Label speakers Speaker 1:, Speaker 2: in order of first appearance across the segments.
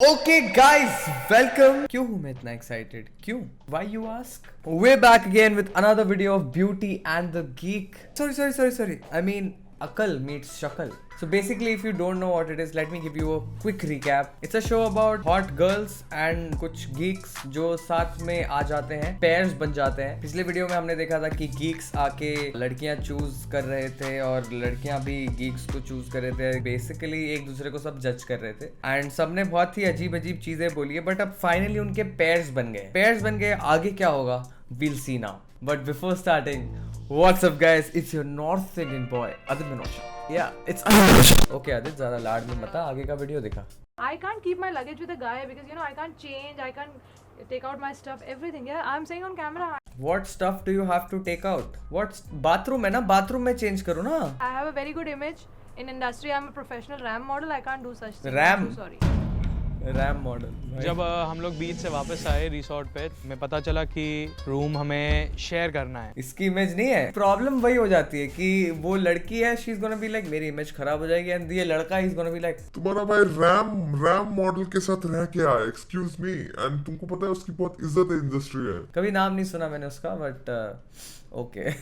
Speaker 1: Okay guys, welcome. क्यों हूँ मैं इतना excited? क्यों? Why you ask? We're back again with another video of Beauty and the Geek. Sorry. I mean, Akal meets Shakal. So basically, if you don't know what it is, let me give you a quick recap. It's a show about hot girls and कुछ geeks जो साथ में आ जाते हैं, pairs बन जाते हैं. पिछले वीडियो में हमने देखा था कि geeks आके लड़कियां चूज कर रहे थे और लड़कियां भी geeks को चूज कर रहे थे. बेसिकली एक दूसरे को सब जज कर रहे थे एंड सबने बहुत ही अजीब चीजें बोली है, बट अब फाइनली उनके पेयर्स बन गए. आगे क्या होगा, we'll see now. But before starting, what's up guys? It's your North Indian boy Adit Minocha. Yeah, it's Adit. Okay Adit, ज़्यादा लाड में मत आ, आगे का वीडियो दिखा.
Speaker 2: I can't keep my luggage with a guy because I can't change, I can't take out my stuff, everything. Yeah, I'm saying on camera.
Speaker 1: What stuff do you have to take out? What bathroom है ना, bathroom में change करो ना.
Speaker 2: I have a very good image in industry. I'm a professional RAM model. I can't do such things.
Speaker 1: RAM?
Speaker 2: Sorry.
Speaker 1: RAM model.
Speaker 3: जब हम लोग बीच से वापस आए रिसोर्ट पे, मैं पता चला कि रूम हमें शेयर करना है.
Speaker 1: इसकी इमेज नहीं है. प्रॉब्लम वही हो जाती है कि वो लड़की है, she is gonna be like मेरी इमेज खराब हो जाएगी, एंड ये लड़का इज गोना बी लाइक
Speaker 4: तुम्हारा भाई रैम मॉडल के साथ रह के आया, एक्सक्यूज मी, एंड तुमको पता है उसकी बहुत इज्जत है इंडस्ट्री है.
Speaker 1: कभी नाम नहीं सुना मैंने उसका, but okay.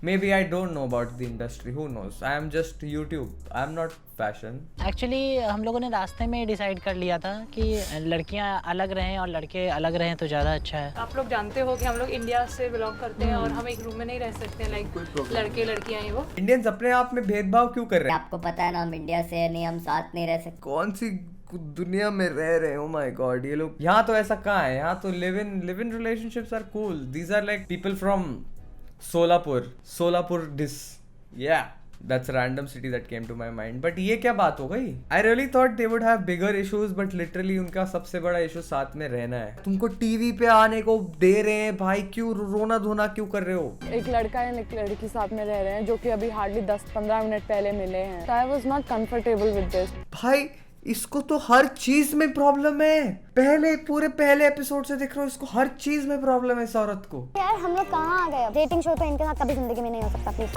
Speaker 1: Maybe I don't know about the industry, who knows. I am just YouTube, I am not fashion.
Speaker 5: Actually हम लोगों ने रास्ते में डिसाइड कर लिया था कि लड़कियां अलग रहें और लड़के अलग रहें तो ज़्यादा अच्छा है.
Speaker 2: आप लोग जानते हो कि हम लोग इंडिया से बिलोंग करते हैं और हम एक रूम में नहीं रह सकते, लाइक लड़के लड़कियां ही वो.
Speaker 1: इंडियंस अपने आप में भेदभाव क्यों कर रहे हैं?
Speaker 6: आपको पता है ना, हम इंडिया से नहीं, हम साथ नहीं रह सकते.
Speaker 1: कौन सी दुनिया में रह रहे हो? माय गॉड, ये लोग यहाँ तो ऐसा कहाँ है? यहाँ तो live in relationships are cool. These are like people from Solapur this. Yeah, that's a random city that came to my mind. But ये क्या बात हो गई? I really thought they would have bigger issues, but literally उनका सबसे बड़ा issue साथ में रहना है. तुमको टीवी पे आने को दे रहे हैं भाई, क्यों रोना धोना क्यों कर रहे हो?
Speaker 7: एक लड़का या एक लड़की साथ में रह रहे हैं जो कि अभी हार्डली 10-15 मिनट पहले मिले हैं. I was not comfortable with this.
Speaker 1: भाई इसको तो हर चीज में प्रॉब्लम है. पहले एपिसोड से देख रहा हूँ, इसको हर चीज में प्रॉब्लम है इस औरत को.
Speaker 8: यार हम लोग कहाँ आ गए? डेटिंग शो तो इनके साथ कभी जिंदगी में नहीं हो सकता. प्लीज.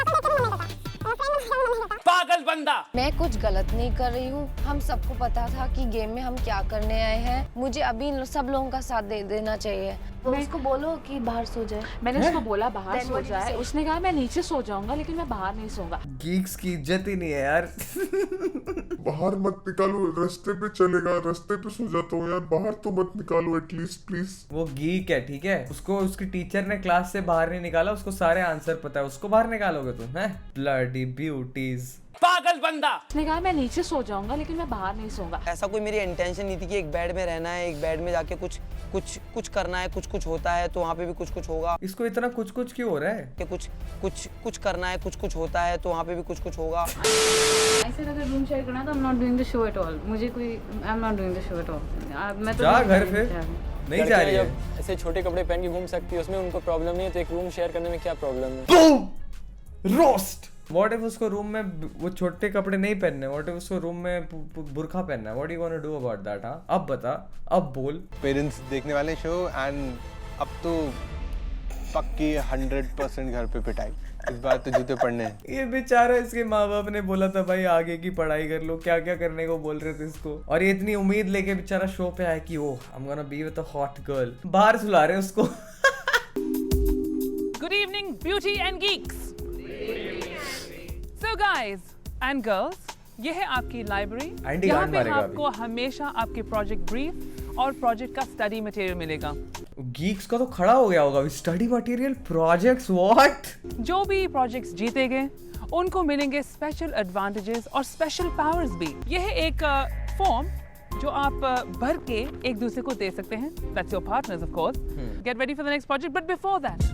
Speaker 3: पागल बंदा.
Speaker 9: मैं कुछ गलत नहीं कर रही हूँ. हम सबको पता था कि गेम में हम क्या करने आए हैं. मुझे अभी सब लोगों का साथ दे देना चाहिए. उसको बोलो कि बाहर सो जाए.
Speaker 2: मैंने उसको बोला बाहर सो जाए, उसने कहा मैं नीचे सो जाऊंगा लेकिन मैं बाहर नहीं सोऊंगा.
Speaker 1: गीक्स की इज्जत ही नहीं है यार.
Speaker 4: बाहर मत निकालो, रास्ते पे चलेगा, रास्ते पे सो जाता हूँ यार, बाहर तो मत निकालो एटलीस्ट प्लीज.
Speaker 1: वो गीक है, ठीक है, उसको उसकी टीचर ने क्लास से बाहर नहीं निकाला, उसको सारे आंसर पता है, उसको बाहर निकालोगे तुम? हैं ब्लडी ब्यूटीज.
Speaker 3: पागल बंदा.
Speaker 2: उसने कहा मैं नीचे सो जाऊंगा लेकिन मैं बाहर नहीं सोऊंगा.
Speaker 10: ऐसा कोई मेरी इंटेंशन नहीं थी कि एक बेड में रहना है, एक बेड में जाके कुछ करना है. कुछ होता है तो वहाँ पे भी कुछ होगा.
Speaker 1: इसको इतना कुछ क्यों हो रहा है?
Speaker 10: कि कुछ करना है, कुछ होता है तो वहाँ पे भी कुछ होगा.
Speaker 2: ऐसे अगर रूम शेयर करना तो I am not doing the show at all. मुझे कोई I am not doing the show at all. मैं तो
Speaker 1: जा घर पे नहीं जा रही है.
Speaker 3: ऐसे छोटे कपड़े पहन के घूम सकती है, उसमें उनको प्रॉब्लम नहीं है, तो एक रूम शेयर करने में क्या प्रॉब्लम है?
Speaker 1: रोस्ट. What if उसको रूम में वो छोटे कपड़े नहीं पहनने? What if उसको रूम में बुर्खा पहनना है? What do you gonna do about that? हाँ, अब बता, अब बोल.
Speaker 11: पेरेंट्स देखने वाले शो एंड अब तो पक्की 100% घर पे पिटाई. इस बार तो जूते पड़ने हैं.
Speaker 1: ये बेचारा, इसके माँ बाप ने बोला था भाई आगे की पढ़ाई कर लो, क्या क्या करने को बोल रहे थे इसको, और ये इतनी उम्मीद लेके बेचारा शो पे आया कि oh I am gonna be with a hot girl. बाहर सुला रहे उसको.
Speaker 12: Good evening beauty and geeks. So guys and girls, ये है आपकी लाइब्रेरी. यहाँ पे आपको हमेशा आपके प्रोजेक्ट ब्रीफ और प्रोजेक्ट का स्टडी मटेरियल मिलेगा.
Speaker 1: गीक्स का तो खड़ा हो गया होगा. Study material, projects, what?
Speaker 12: जो भी प्रोजेक्ट्स जीतेंगे उनको मिलेंगे स्पेशल एडवांटेजेस और स्पेशल पावर्स भी. यह है एक फॉर्म जो आप भर के एक दूसरे को दे सकते हैं. That's your partners of course. Get ready for the next project, but before that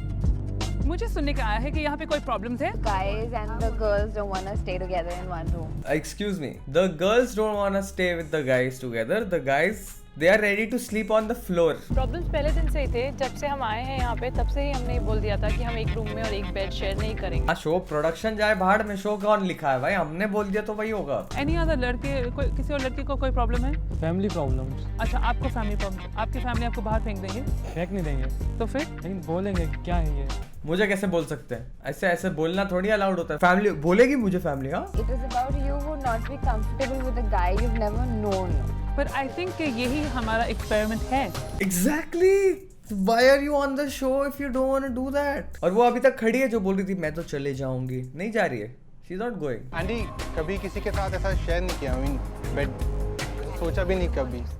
Speaker 12: मुझे सुनने का आया है कि यहाँ पे कोई प्रॉब्लम्स है.
Speaker 9: Guys and the girls don't want to stay together in one room.
Speaker 1: Excuse me. The girls don't want to stay with the guys together. The guys, they are ready to sleep on the floor.
Speaker 2: Problems पहले दिन से ही थे. जब से हम आए हैं यहाँ पे तब से ही हमने बोल दिया था कि हम एक रूम में और एक बेड शेयर नहीं करेंगे.
Speaker 1: शो प्रोडक्शन जाए भाड़ में, शो कौन लिखा है भाई? हमने बोल दिया तो वही होगा.
Speaker 12: एनी अदर लड़के, कोई किसी और लड़की को कोई प्रॉब्लम है?
Speaker 3: Family problems.
Speaker 12: अच्छा, आपको फैमिली प्रॉब्लम. आपकी फैमिली आपको बाहर फेंक देंगे?
Speaker 3: फेंक नहीं देंगे
Speaker 12: तो फिर?
Speaker 3: लेकिन बोलेंगे क्या है ये.
Speaker 1: मुझे कैसे बोल सकते हैं? ऐसे बोलना थोड़ी अलाउड होता है. फैमिली बोलेगी मुझे फैमिली. हाँ,
Speaker 9: It is about you who not be comfortable with a guy you've never known.
Speaker 12: पर आई थिंक कि यही हमारा एक्सपेरिमेंट है।
Speaker 1: Exactly. Why are you on the show if you don't want to do that? और वो अभी तक खड़ी है जो बोल रही थी मैं तो चले जाऊंगी, नहीं जा रही है। She's not going.
Speaker 11: आंटी कभी किसी के साथ ऐसा शेयर नहीं किया, आई मीन बेड सोचा भी नहीं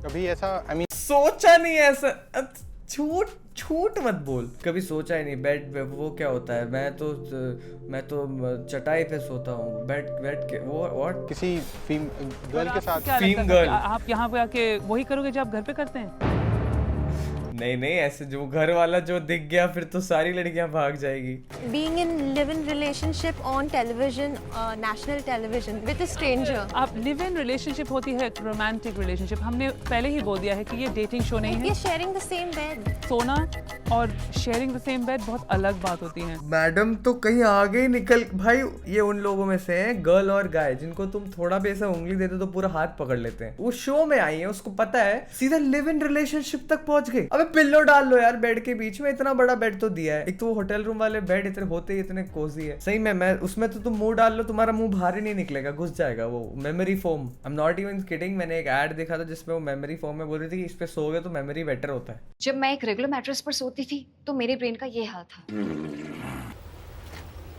Speaker 11: कभी ऐसा, आई मीन
Speaker 1: सोचा नहीं ऐसा, झूठ मत बोल, कभी सोचा ही नहीं। बेड पे वो क्या होता है, मैं तो चटाई पे सोता हूँ, बेड के वो व्हाट
Speaker 11: किसी गर्ल के साथ।
Speaker 12: क्या
Speaker 1: फीम
Speaker 12: लगता है
Speaker 1: गर्ल।
Speaker 12: आप यहाँ पे आके वही करोगे जो आप घर पे करते हैं?
Speaker 1: नहीं ऐसे जो घर वाला जो दिख गया फिर तो सारी लड़कियां भाग जाएगी।
Speaker 9: Being in live-in relationship on television, national television with a stranger.
Speaker 12: आप लिव इन रिलेशनशिप होती है रोमांटिक रिलेशनशिप, हमने पहले ही बोल दिया है कि ये डेटिंग शो नहीं है।
Speaker 9: You're sharing the same bed.
Speaker 12: सोना और शेयरिंग द सेम बेड बहुत अलग बात होती है।
Speaker 1: मैडम तो कहीं आगे ही निकल भाई, ये उन लोगों में से हैं गर्ल और गाय जिनको तुम थोड़ा भी ऐसा उंगली देते तो पूरा हाथ पकड़ लेते हैं। वो शो में आई है, उसको पता है, सीधा लिव इन रिलेशनशिप तक पहुंच गई। अबे पिल्लो डाल लो यार बेड के बीच में, इतना बड़ा बेड तो दिया है। एक तो वो होटल रूम वाले बेड इतने होते ही इतने कोजी है, सही में मैं उसमें तो तुम मुंह डाल लो तुम्हारा मुंह बाहर ही नहीं निकलेगा, घुस जाएगा वो memory foam. I am not even kidding, मैंने एक ऐड देखा था जिसमें वो मेमोरी फोम में बोल रही थी कि इस पे सोओगे तो मेमोरी बेटर होता है।
Speaker 9: जब मैं एक रेगुलर मैट्रेस पर सोती थी तो मेरे ब्रेन का ये हाल था।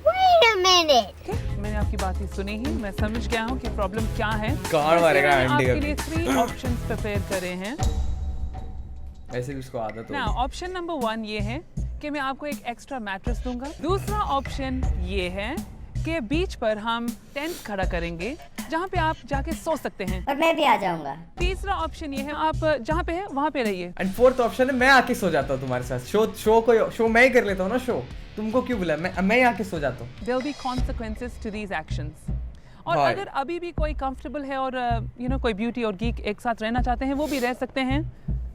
Speaker 8: Wait a minute.
Speaker 12: मैंने आपकी बात ही सुनी ही, मैं समझ गया हूँ कि प्रॉब्लम क्या है।
Speaker 1: गाड़ मारेगा
Speaker 12: मैंने
Speaker 1: आंटी
Speaker 12: आपके लिए
Speaker 1: अभी।
Speaker 12: 3 ऑप्शंस प्रिपेयर करे हैं।
Speaker 1: ऐसे भी उसको आदत
Speaker 12: ना
Speaker 1: होगी।
Speaker 12: ऑप्शन नंबर 1 ये है कि मैं आपको एक एक्स्ट्रा मैट्रेस दूंगा। दूसरा ऑप्शन ये है कि बीच पर हम टेंट खड़ा करेंगे जहाँ पे आप जाके सो सकते हैं।
Speaker 6: और मैं भी आ जाऊंगा।
Speaker 12: तीसरा ऑप्शन ये है आप जहाँ पे है वहाँ पे रहिए।
Speaker 1: एंड फोर्थ ऑप्शन है मैं आके सो जाता हूँ तुम्हारे साथ। शो मैं ही कर लेता हूँ ना शो, तुमको क्यों बुलाया, मैं आके सो जाता हूँ।
Speaker 12: There will be consequences to these actions. और
Speaker 1: भाई।
Speaker 12: अगर अभी भी कोई कंफर्टेबल है और कोई ब्यूटी और गीक एक साथ रहना चाहते हैं वो भी रह सकते हैं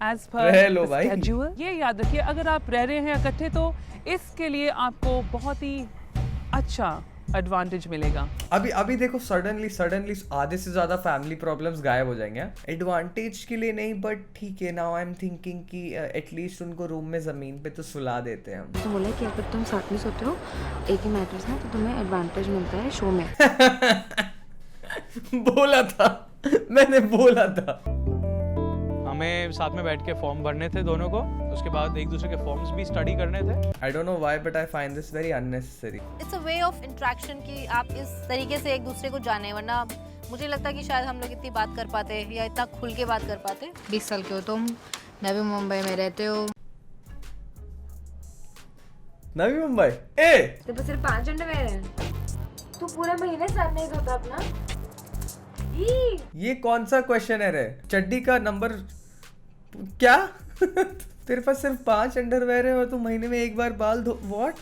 Speaker 12: as per
Speaker 1: रह लो
Speaker 12: the
Speaker 1: भाई।
Speaker 12: schedule। ये याद रखिए अगर आप रह रहे हैं इकट्ठे तो इसके लिए आपको बहुत ही अच्छा एडवांटेज मिलेगा।
Speaker 1: अभी देखो सडनली आधे से ज्यादा फैमिली प्रॉब्लम्स गायब हो जाएंगे। एडवांटेज के लिए नहीं बट ठीक है, नाउ आई एम थिंकिंग कि एटलीस्ट उनको रूम में जमीन पे तो सुला देते हैं हम।
Speaker 7: तो बोला कि अगर तुम साथ में सोते हो एक ही मैट्रेस में तो तुम्हें एडवांटेज मिलता है शो में।
Speaker 1: बोला था मैंने बोला था।
Speaker 3: हमें साथ में बैठ के फॉर्म भरने थे दोनों को, उसके बाद एक दूसरे के फॉर्म्स भी स्टडी करने थे।
Speaker 1: I don't know why but I find this very unnecessary.
Speaker 9: It's a way of interaction कि आप इस तरीके से एक दूसरे को जाने, वरना मुझे लगता है कि शायद हम लोग इतनी बात कर पाते या इतना खुल के बात कर पाते।
Speaker 7: 20 साल के हो तुम, नवी मुंबई में रहते हो।
Speaker 1: नवी मुंबई
Speaker 2: तो बस सिर्फ 5 अंडरवेयर हैं। तू पूरे महीने साथ नहीं धोता अपना।
Speaker 1: ये कौन सा क्वेश्चन है रे? चड्डी का नंबर क्या? तेरे पास सिर्फ 5 अंडरवेयर है और तू महीने में एक बार बाल धो? व्हाट?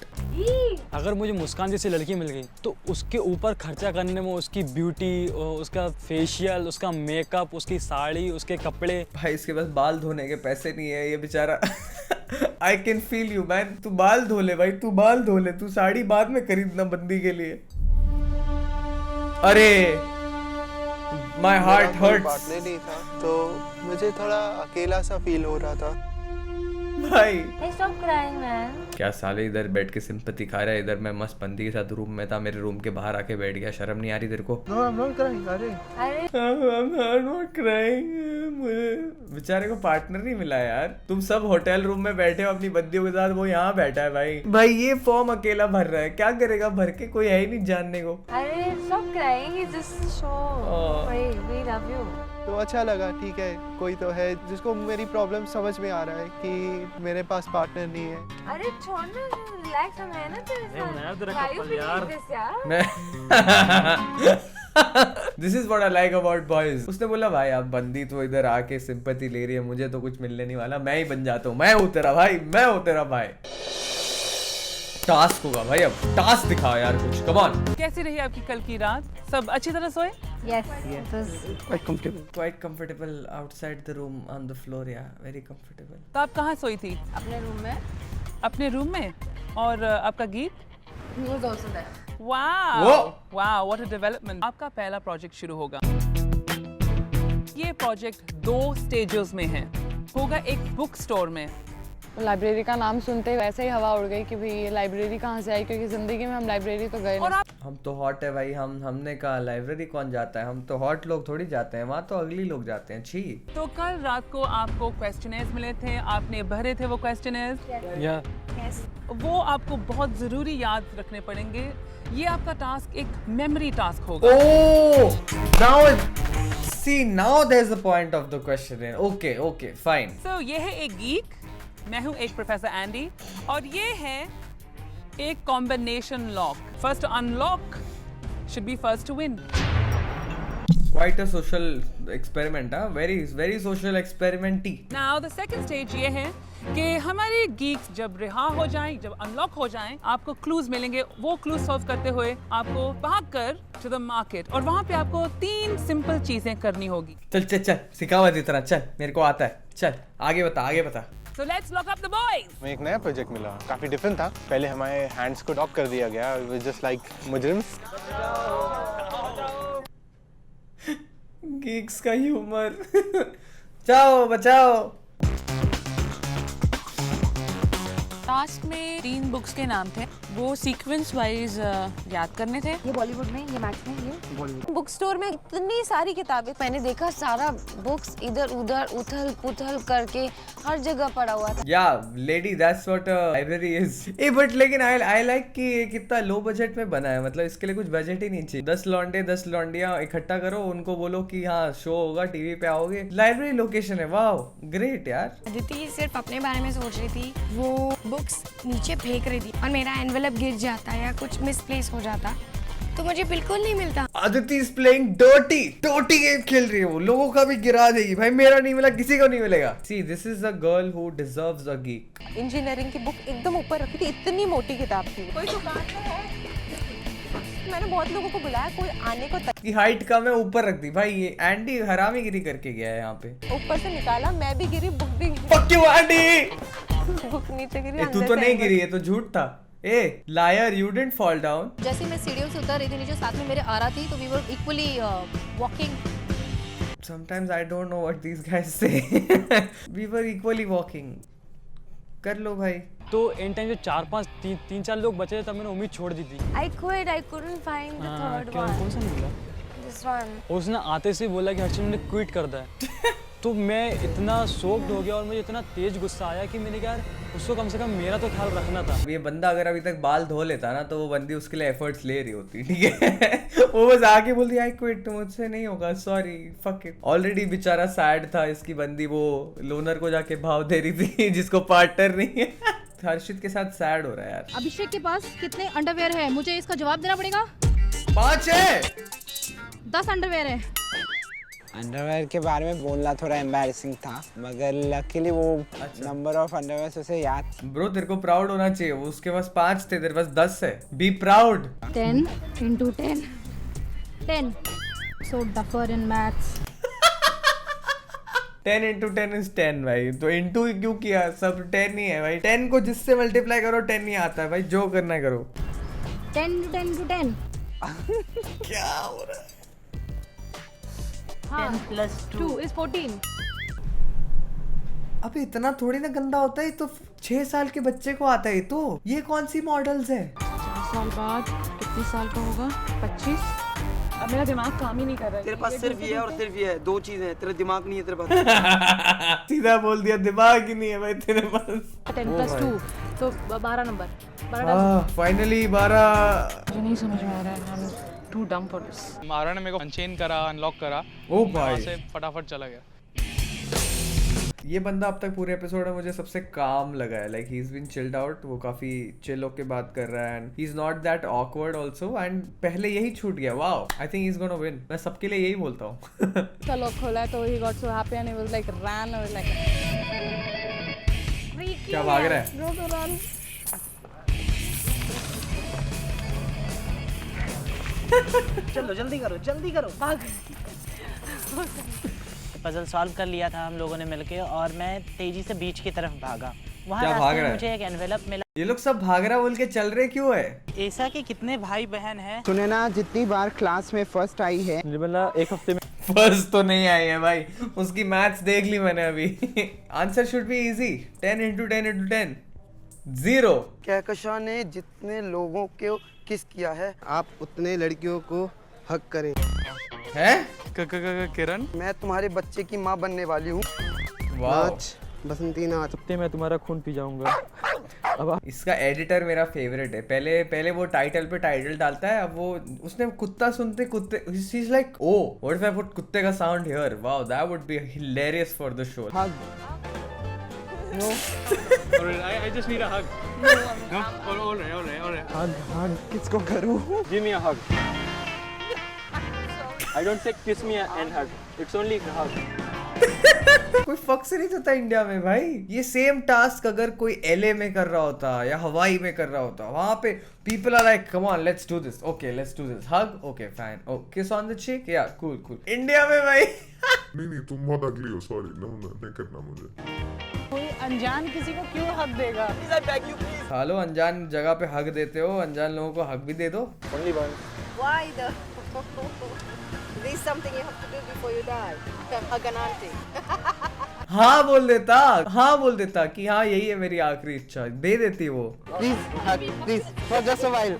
Speaker 3: अगर मुझे मुस्कान जैसी लड़की मिल गई तो उसके ऊपर खर्चा करने में उसकी ब्यूटी, उसका फेशियल, उसका मेकअप, उसकी साड़ी, उसके कपड़े।
Speaker 1: भाई इसके पास बाल धोने के पैसे नहीं है ये बेचारा। I can feel you man. तू बाल धो ले भाई, तू बाल धो ले, तू साड़ी बाद में खरीदना बंदी के लिए। अरे माई हार्ट हर्ट्स।
Speaker 11: पार्टनर नहीं था तो मुझे थोड़ा अकेला सा फील हो रहा था।
Speaker 1: भाई
Speaker 2: Stop crying, man.
Speaker 1: क्या साले इधर बैठ के सिंपैथी खा रहा है, इधर मैं मस्त बंदी के साथ रूम में था, मेरे रूम के बाहर आके बैठ गया। शर्म नहीं आ रही तेरे को?
Speaker 11: No, I'm not crying, अरे
Speaker 1: I'm not crying। मुझे बेचारे को पार्टनर नहीं मिला यार। तुम सब होटल रूम में बैठे हो अपनी बंदियों के साथ, वो यहाँ बैठा है भाई ये फॉर्म अकेला भर रहा है, क्या करेगा भर के? कोई है ही नहीं जानने को।
Speaker 2: अरे stop crying. It's just a show. We love you.
Speaker 11: तो अच्छा लगा, ठीक है कोई तो है जिसको मेरी प्रॉब्लम समझ में आ रहा है कि मेरे पास पार्टनर नहीं है।
Speaker 2: अरे छोड़ ना, रिलैक्स, हम है ना तेरे साथ। Why you feeling this यार?
Speaker 1: मैं this is what I like about boys. उसने बोला भाई आप बंदी तो इधर आके सिंपैथी ले रही है, मुझे तो कुछ मिलने नहीं वाला, मैं ही बन जाता हूँ, मैं हूँ तेरा भाई, मैं हूँ तेरा भाई। टास्क होगा भाई, अब टास्क दिखाओ यार कुछ, कम ऑन।
Speaker 12: कैसी रही आपकी कल की रात? सब अच्छी तरह सोए?
Speaker 2: Yes. It was
Speaker 1: Quite comfortable outside the room on the floor, yeah, very comfortable.
Speaker 12: तो आप कहाँ सोई थी?
Speaker 9: अपने रूम में।
Speaker 12: अपने रूम में? और आपका गीत?
Speaker 9: He was also there.
Speaker 12: वाह, what a development. आपका पहला प्रोजेक्ट शुरू होगा। ये प्रोजेक्ट 2 स्टेजेस में है। होगा एक बुक स्टोर में
Speaker 7: लाइब्रेरी का नाम सुनते ही वैसे ही हवा उड़ गई कि भाई ये लाइब्रेरी कहाँ से आई, क्योंकि ज़िंदगी में हम लाइब्रेरी तो गए नहीं।
Speaker 1: हम तो हॉट है भाई, हमने कहा लाइब्रेरी कौन जाता है, हम तो हॉट लोग थोड़ी जाते हैं वहाँ, तो अगली लोग जाते हैं। छी।
Speaker 12: तो कल रात को आपको क्वेश्चनर्स मिले थे, आपने भरे थे वो क्वेश्चनर्स,
Speaker 3: या
Speaker 12: वो आपको बहुत ज़रूरी याद रखने पड़ेंगे। ये आपका टास्क एक मेमोरी टास्क होगा।
Speaker 1: Now there's the point of the question. Okay, fine.
Speaker 12: So ये है एक गीक, मैं हूँ एक प्रोफेसर एंडी, और ये है एक combination lock. First unlock should be first to win.
Speaker 1: Quite a social experiment, huh? Very social experimenty.
Speaker 12: Now the second stage ये है कि हमारे गीक्स जब रिहा हो जाएं, जब अनलॉक हो जाएं, आपको क्लूज मिलेंगे। वो क्लूज सॉल्व करते हुए आपको भागकर टू द मार्केट, और वहाँ पे आपको 3 सिंपल चीजें करनी होगी।
Speaker 1: चल सिखावा दी तरह, चल मेरे को आता है, चल आगे बता।
Speaker 12: So let's lock up the boys.
Speaker 11: हमें एक नया प्रोजेक्ट मिला, काफी डिफरेंट था। पहले हमारे हैंड्स को लॉक कर दिया गया, it was just like मुजरिम्स।
Speaker 1: गीक्स का ह्यूमर। जाओ बचाओ।
Speaker 13: टास्क में 3 बुक्स के नाम थे, वो सीक्वेंस वाइज याद करने थे।
Speaker 8: ये बॉलीवुड में, ये मैथ्स में, ये बॉलीवुड।
Speaker 9: बुक स्टोर में इतनी सारी किताबें, मैंने देखा सारा बुक्स इधर उधर उथल पुथल करके हर जगह पड़ा हुआ था।
Speaker 1: या lady, that's what a library is. A but लेकिन आई लाइक कि ये कितना लो बजट में बना है, मतलब इसके लिए कुछ बजट ही नहीं चाहिए। 10 लौंडे 10 लौंडियां इकट्ठा करो, उनको बोलो कि हाँ शो होगा, टीवी पे आओगे, लाइब्रेरी लोकेशन है। वाह ग्रेट यार।
Speaker 13: अदिति सिर्फ अपने बारे में सोच रही थी, वो बुक्स नीचे फेंक रही थी और मेरा एनवेलप गिर जाता या कुछ मिसप्लेस हो जाता तो मुझे बिल्कुल नहीं मिलता।
Speaker 1: Aditi is playing dirty game खेल रही है, वो लोगों का भी गिरा देगी। भाई मेरा नहीं मिला, किसी को नहीं मिलेगा। See this is a girl who deserves a geek.
Speaker 13: Engineering की बुक एकदम ऊपर रखी थी, इतनी मोटी किताब थी। कोई दुकान है, मैंने बहुत लोगों को बुलाया, कोई आने को
Speaker 1: की हाइट कम है, ऊपर रख दी। भाई ये एंडी हरामीगिरी करके गया है यहाँ पे।
Speaker 13: ऊपर से निकाला, मैं भी गिरी, बुक भी
Speaker 1: Fuck you, Andy!
Speaker 13: बुक नीचे गिरी।
Speaker 1: तू तो नहीं गिरी, ये तो झूठ था। ए lawyer, you didn't fall down.
Speaker 9: जैसे मैं सीढ़ियों से उतर रही थी नीचे, साथ में मेरे आ रहा थी, तो we were equally walking.
Speaker 1: Sometimes I don't know what these guys say. We were equally walking. कर लो भाई।
Speaker 3: तो इन टाइम जो 3-4 लोग बचे थे, तब मैंने उम्मीद छोड़ दी थी।
Speaker 9: I quit, I couldn't find the third one.
Speaker 3: कौन सा निकला?
Speaker 9: This one.
Speaker 3: उसने आते से बोला कि हर्षित ने क्विट कर दिया है। तो मैं इतना शॉक्ड हो गया और मुझे इतना तेज गुस्सा आया कि मैंने कहा यार उसको कम से कम मेरा तो ख्याल रखना था।
Speaker 1: ये बंदा अगर अभी तक बाल धो लेता ना, तो वो बंदी उसके लिए एफर्ट्स ले रही होती, ठीक है। वो बस आके बोलती आई क्विट, मुझसे नहीं होगा, सॉरी फक इट। ऑलरेडी बेचारा सैड था, इसकी बंदी वो लोनर को जाके भाव दे रही थी जिसको पार्टनर नहीं है। हर्षित के साथ सैड हो रहा है यार।
Speaker 8: अभिषेक के पास कितने अंडरवेयर है, मुझे इसका जवाब देना पड़ेगा।
Speaker 1: 5 है।
Speaker 8: 10 अंडरवेयर है।
Speaker 10: अंडरवेयर के बारे में बोलना थोड़ा एम्बैरेसिंग था, मगर लकीली वो नंबर ऑफ अंडरवेयर उसे याद।
Speaker 1: ब्रो तेरे को प्राउड होना चाहिए, वो उसके पास 5 थे, तेरे पास 10 है। Be proud.
Speaker 8: 10 into 10 10 so tougher in maths।
Speaker 1: 10 into 10 is 10 भाई, तो इंटू क्यों किया, सब 10 ही है भाई। 10 को जिससे मल्टीप्लाई करो 10 ही आता है भाई, जो करना है करो।
Speaker 8: 10 into 10 into 10
Speaker 1: क्या हो रहा है?
Speaker 8: 10 plus 2
Speaker 2: is 14।
Speaker 1: अबे इतना थोड़ी ना गंदा होता है, तो 6 साल के बच्चे को आता है। तो ये कौन सी मॉडल्स है?
Speaker 12: 4 साल बाद कितने साल का होगा? 25। अब मेरा दिमाग काम ही नहीं कर रहा है।
Speaker 10: तेरे पास सिर्फ ये है और सिर्फ ये है, 2 चीजें हैं, तेरा दिमाग नहीं है तेरे पास।
Speaker 1: सीधा बोल दिया, दिमाग ही नहीं है भाई तेरे पास।
Speaker 2: 10 plus 2 तो 12 नंबर। 12
Speaker 1: फाइनली 12।
Speaker 12: मुझे नहीं समझ में आ रहा है, I'm too dumb for this।
Speaker 3: मारा ने मेरे को अनचेन करा, अनलॉक करा,
Speaker 1: ओ भाई
Speaker 3: वहाँ से फटाफट चला गया।
Speaker 1: ये बंदा अब तक पूरे एपिसोड में मुझे सबसे काम लगा है। Like he is been chilled out, वो काफी चिल होके बात कर रहा है, and he is not that awkward also, and पहले यही छूट गया। Wow, I think he is gonna win. मैं सबके लिए यही बोलता हूँ।
Speaker 7: चलो खोला तो he got so happy and he was like ran or like
Speaker 1: क्या भाग रहा है?
Speaker 7: Bro, तो run।
Speaker 10: चलो जल्दी करो भाग।
Speaker 5: पजल सॉल्व कर लिया था हम लोगों ने मिलके, और मैं तेजी से बीच की तरफ भागा। वहाँ
Speaker 1: क्या भाग रहा है?
Speaker 5: मुझे एक एनवेलप मिला।
Speaker 1: ये लोग सब भाग रहा बोल के चल रहे क्यों है?
Speaker 5: ऐसा कि कितने भाई बहन हैं।
Speaker 10: सुने ना, जितनी बार क्लास में फर्स्ट आई है,
Speaker 3: मुझे बोला एक हफ्ते में
Speaker 1: फर्स्ट तो नहीं आई है भाई, उसकी मैथ्स देख ली मैंने अभी। Answer should be easy. 10 into 10 into 10 0।
Speaker 10: Kahkashan ने जितने लोगों को किस किया है,
Speaker 11: आप उतने लड़कियों को हक करें।
Speaker 1: हैं?
Speaker 3: किरण,
Speaker 10: मैं तुम्हारे बच्चे की माँ बनने वाली हूँ।
Speaker 11: नाच बसंती नाच।
Speaker 3: हफ्ते में तुम्हारा खून पी जाऊंगा। अब
Speaker 1: इसका एडिटर मेरा फेवरेट है। पहले वो टाइटल पे टाइटल डालता है, अब वो उसने कुत्ता सुनते कुत्ते, he is like oh what if I put कुत्ते का sound here, wow that would be hilarious for the show.
Speaker 3: No. I just need a hug. No. All right.
Speaker 11: हग किसको करूं?
Speaker 3: Give me a hug. I don't say kiss me and hug. It's only a hug.
Speaker 1: कोई fuck से नहीं होता India में भाई। ये same task अगर कोई LA में कर रहा होता या हवाई में कर रहा होता, वहां पे people are like come on let's do this, okay let's do this, hug okay fine, oh kiss on the cheek, या कूल कूल। इंडिया में भाई
Speaker 4: नहीं तुम बहुत अगली हो, सॉरी नहीं करना मुझे।
Speaker 5: कोई अनजान किसी को क्यों हक देगा?
Speaker 1: सालो अनजान जगह पे हक देते हो, अनजान लोगों को हक भी दे दो।
Speaker 3: Only one.
Speaker 9: Why the? There's something you have to do before you die. Hug an auntie.
Speaker 1: हाँ बोल देता कि हाँ यही है मेरी आखिरी इच्छा, दे देती वो।
Speaker 11: Please hug, please for just a while.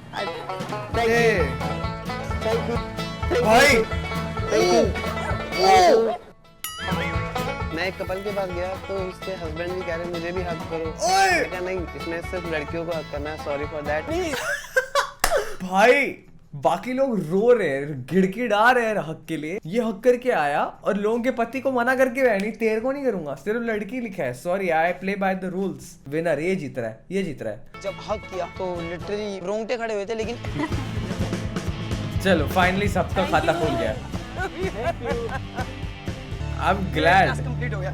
Speaker 11: Thank you.
Speaker 1: भाई
Speaker 10: मैं एक कपल के पास गया तो उसके हस्बैंड भी कह रहे मुझे भी हक करो। मैं कहा नहीं, इसमें सिर्फ लड़कियों को हक करना है, सॉरी फॉर दैट।
Speaker 1: भाई बाकी लोग रो रहे हैं, गिड़गिड़ा रहे हैं हक के लिए, ये हक करके आया और लोगों के पति को मना करके गया, नहीं तेरे को नहीं करूंगा, सिर्फ लड़की लिखा है, sorry I play by the rules, winner ये जीत रहा है।
Speaker 10: जब हक किया तो लिटरली रोंगटे खड़े हुए थे, लेकिन
Speaker 1: चलो फाइनली सबका खाता खुल गया। I'm glad.
Speaker 10: कंप्लीट हो गया।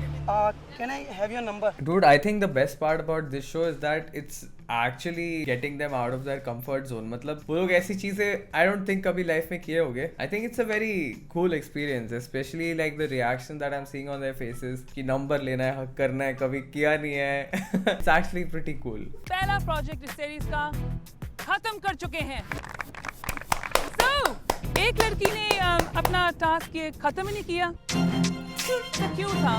Speaker 10: Can I have your number?
Speaker 1: Dude, I think the best part about this show is that it's actually getting them out of their comfort zone. मतलब वो लोग ऐसी चीजें I don't think कभी life में किए होंगे। I think it's a very cool experience, especially like the reaction that I'm seeing on their faces कि नंबर लेना है, हक करना है, कभी किया नहीं है। It's actually pretty cool.
Speaker 12: पहला प्रोजेक्ट इस सीरीज का खत्म कर चुके हैं। So, एक लड़की ने अपना टास्क ये खत्म ही नहीं किया। तो क्यों था?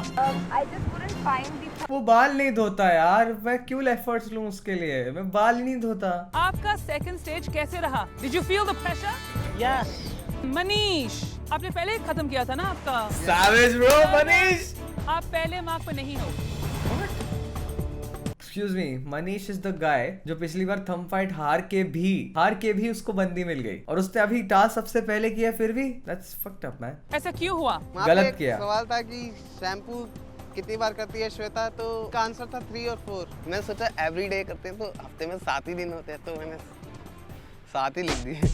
Speaker 9: I just couldn't find the.
Speaker 1: वो बाल नहीं धोता यार, मैं क्यों एफर्ट्स लूं उसके लिए, मैं बाल ही नहीं धोता।
Speaker 12: आपका सेकंड स्टेज कैसे रहा? Did you feel the pressure?
Speaker 5: Yes.
Speaker 12: Manish, आपने पहले खत्म किया था ना आपका?
Speaker 1: Savage bro, Manish.
Speaker 12: आप पहले मार्क पर नहीं हो।
Speaker 1: Excuse me, Manish is the guy जो पिछली बार थंब फाइट हार के भी उसको बंदी मिल गई और उसने अभी टास्क सबसे पहले किया, फिर भी that's fucked up man।
Speaker 12: ऐसा क्यों हुआ?
Speaker 1: गलत किया।
Speaker 11: सवाल था कि शैम्पू कितनी बार करती है श्वेता, तो उसका आंसर था 3 और 4।
Speaker 10: मैं सोचा एवरी डे करते हैं तो हफ्ते में 7 ही दिन होते हैं, तो मैंने 7 ही लिख दिए।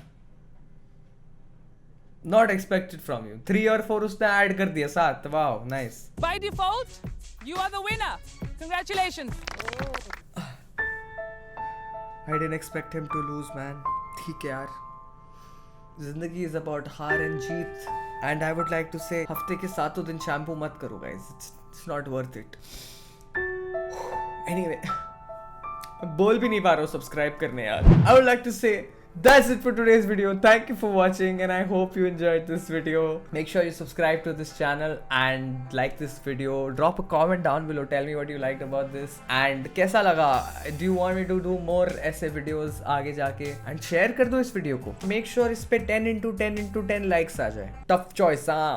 Speaker 1: Not expected from you। 3 और 4 उसने ऐड कर दिया, 7। Wow nice.
Speaker 12: By default, you are the winner. Congratulations.
Speaker 1: I didn't expect him to lose man। ठीक है यार, जिंदगी is about हार and Jeet, and I would like to say हफ्ते के 7 दिन शैम्पू मत करो guys, it's not worth it। Anyway, बोल भी नहीं पा रहा हूँ सब्सक्राइब करने यार। I would like to say that's it for today's video. Thank you for watching and I hope you enjoyed this video. Make sure you subscribe to this channel and like this video. Drop a comment down below, tell me what you liked about this and कैसा लगा, do you want me to do more ऐसे videos आगे जाके, and share कर दो इस video को। Make sure इस पे 10 into 10 into 10 likes आ जाए। Tough choice हाँ।